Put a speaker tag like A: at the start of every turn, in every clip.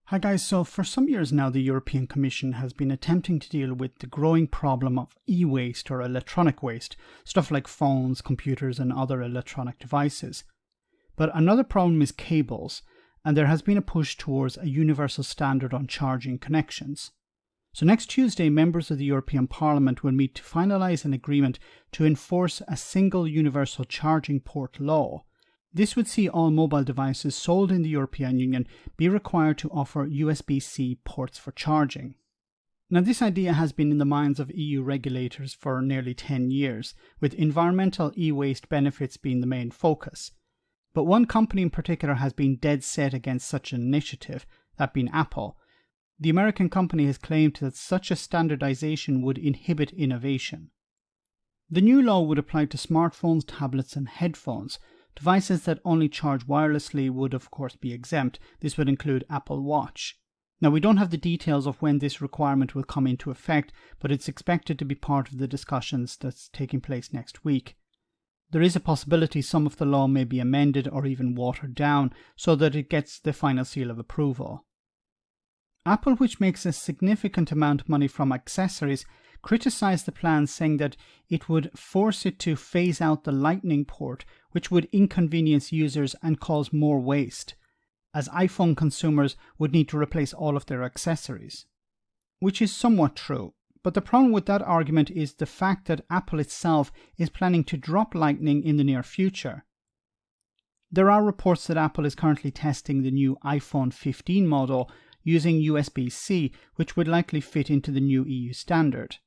A: Hi guys, so for some years now the European Commission has been attempting to deal with the growing problem of e-waste or electronic waste, stuff like phones, computers and other electronic devices. But another problem is cables, and there has been a push towards a universal standard on charging connections. So next Tuesday, members of the European Parliament will meet to finalise an agreement to enforce a single universal charging port law. This would see all mobile devices sold in the European Union be required to offer USB-C ports for charging. Now, this idea has been in the minds of EU regulators for nearly 10 years, with environmental e-waste benefits being the main focus. But one company in particular has been dead set against such an initiative, that being Apple. The American company has claimed that such a standardization would inhibit innovation. The new law would apply to smartphones, tablets and headphones. Devices that only charge wirelessly would of course be exempt. This would include Apple Watch. Now, we don't have the details of when this requirement will come into effect, but it's expected to be part of the discussions that's taking place next week. There is a possibility some of the law may be amended or even watered down so that it gets the final seal of approval. Apple, which makes a significant amount of money from accessories, criticised the plan, saying that it would force it to phase out the Lightning port, which would inconvenience users and cause more waste, as iPhone consumers would need to replace all of their accessories. Which is somewhat true, but the problem with that argument is the fact that Apple itself is planning to drop Lightning in the near future. There are reports that Apple is currently testing the new iPhone 15 model using USB-C, which would likely fit into the new EU standard.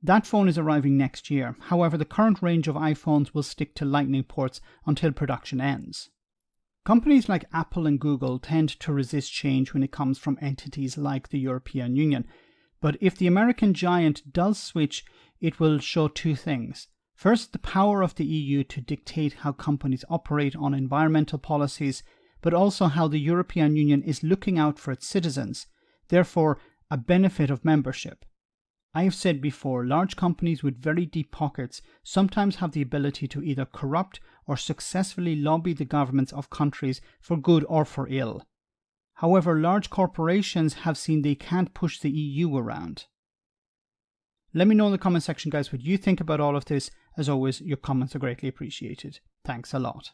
A: That phone is arriving next year. However, the current range of iPhones will stick to Lightning ports until production ends. Companies like Apple and Google tend to resist change when it comes from entities like the European Union. But if the American giant does switch, it will show two things. First, the power of the EU to dictate how companies operate on environmental policies, but also how the European Union is looking out for its citizens, therefore a benefit of membership. I have said before, large companies with very deep pockets sometimes have the ability to either corrupt or successfully lobby the governments of countries for good or for ill. However, large corporations have seen they can't push the EU around. Let me know in the comment section, guys, what you think about all of this. As always, your comments are greatly appreciated. Thanks a lot.